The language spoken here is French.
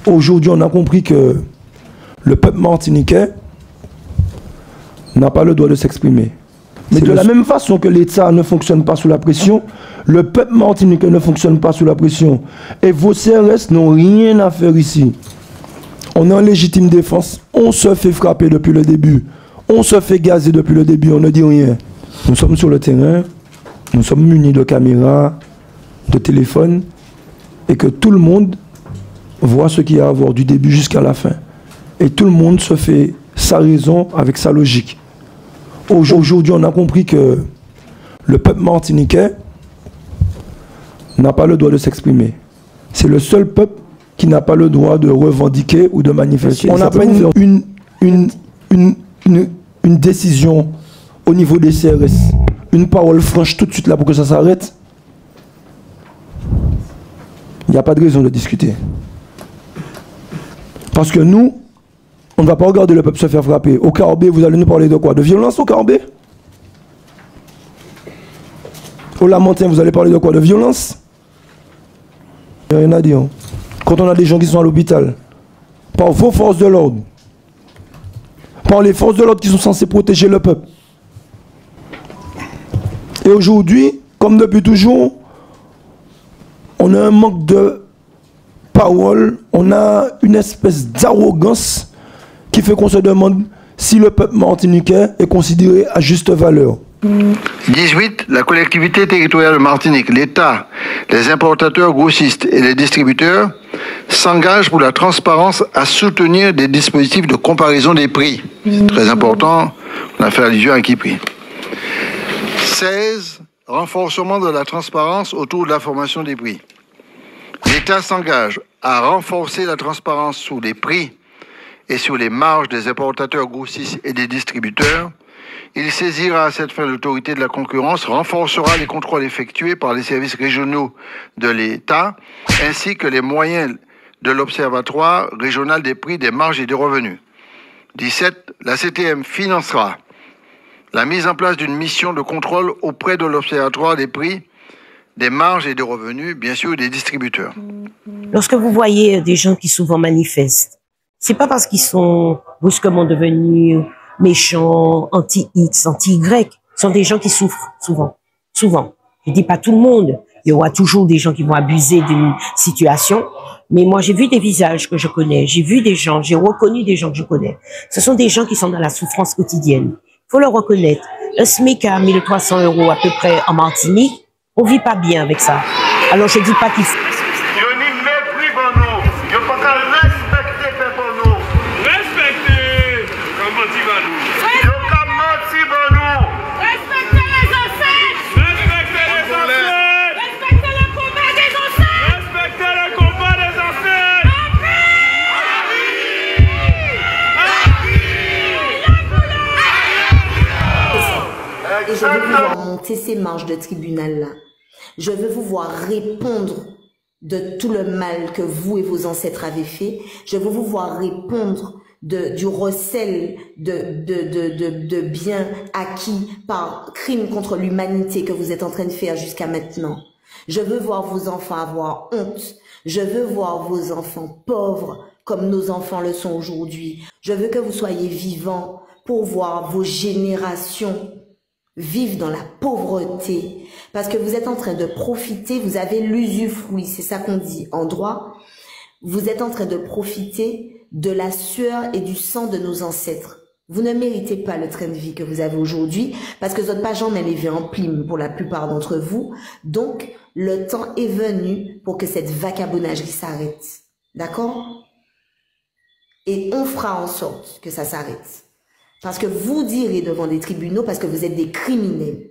Aujourd'hui, on a compris que le peuple martiniquais n'a pas le droit de s'exprimer. Mais de la même façon que l'État ne fonctionne pas sous la pression, le peuple martiniquais ne fonctionne pas sous la pression. Et vos CRS n'ont rien à faire ici. On est en légitime défense, on se fait frapper depuis le début, on se fait gazer depuis le début, on ne dit rien. Nous sommes sur le terrain, nous sommes munis de caméras, de téléphones, et que tout le monde voit ce qu'il y a à voir du début jusqu'à la fin. Et tout le monde se fait sa raison avec sa logique. Aujourd'hui, on a compris que le peuple martiniquais n'a pas le droit de s'exprimer. C'est le seul peuple qui n'a pas le droit de revendiquer ou de manifester. On a pris une décision au niveau des CRS, une parole franche tout de suite là pour que ça s'arrête. Il n'y a pas de raison de discuter. Parce que nous, on ne va pas regarder le peuple se faire frapper. Au Carbet, vous allez nous parler de quoi? De violence au Carbet? Au Lamentin, vous allez parler de quoi? De violence? Il n'y a rien à dire. Quand on a des gens qui sont à l'hôpital, par vos forces de l'ordre, par les forces de l'ordre qui sont censées protéger le peuple. Et aujourd'hui, comme depuis toujours, on a un manque de parole, on a une espèce d'arrogance qui fait qu'on se demande si le peuple martiniquais est considéré à juste valeur. 18. La collectivité territoriale de Martinique, l'État, les importateurs grossistes et les distributeurs s'engagent pour la transparence à soutenir des dispositifs de comparaison des prix. C'est très important, on a fait allusion à qui prix. 16. Renforcement de la transparence autour de la formation des prix. L'État s'engage à renforcer la transparence sur les prix et sur les marges des importateurs grossistes et des distributeurs. Il saisira à cette fin l'autorité de la concurrence, renforcera les contrôles effectués par les services régionaux de l'État, ainsi que les moyens de l'Observatoire régional des prix, des marges et des revenus. 17. La CTM financera la mise en place d'une mission de contrôle auprès de l'Observatoire des prix, des marges et des revenus, bien sûr des distributeurs. Lorsque vous voyez des gens qui souvent manifestent, c'est pas parce qu'ils sont brusquement devenus méchants, anti-X, anti-Y. Ce sont des gens qui souffrent souvent. Souvent. Je dis pas tout le monde. Il y aura toujours des gens qui vont abuser d'une situation. Mais moi, j'ai vu des visages que je connais. J'ai vu des gens, j'ai reconnu des gens que je connais. Ce sont des gens qui sont dans la souffrance quotidienne. Il faut le reconnaître. Un SMIC à 1300 € à peu près en Martinique, on vit pas bien avec ça. Alors, je dis pas qu'il faut... Et je veux vous voir monter ces marches de tribunal-là. Je veux vous voir répondre de tout le mal que vous et vos ancêtres avez fait. Je veux vous voir répondre du recel de biens acquis par crime contre l'humanité que vous êtes en train de faire jusqu'à maintenant. Je veux voir vos enfants avoir honte. Je veux voir vos enfants pauvres comme nos enfants le sont aujourd'hui. Je veux que vous soyez vivants pour voir vos générations vivre dans la pauvreté, parce que vous êtes en train de profiter, vous avez l'usufruit, c'est ça qu'on dit en droit, vous êtes en train de profiter de la sueur et du sang de nos ancêtres. Vous ne méritez pas le train de vie que vous avez aujourd'hui, parce que votre page en est en prime pour la plupart d'entre vous, donc le temps est venu pour que cette vagabondagerie s'arrête, d'accord? Et on fera en sorte que ça s'arrête. Parce que vous direz devant des tribunaux, parce que vous êtes des criminels.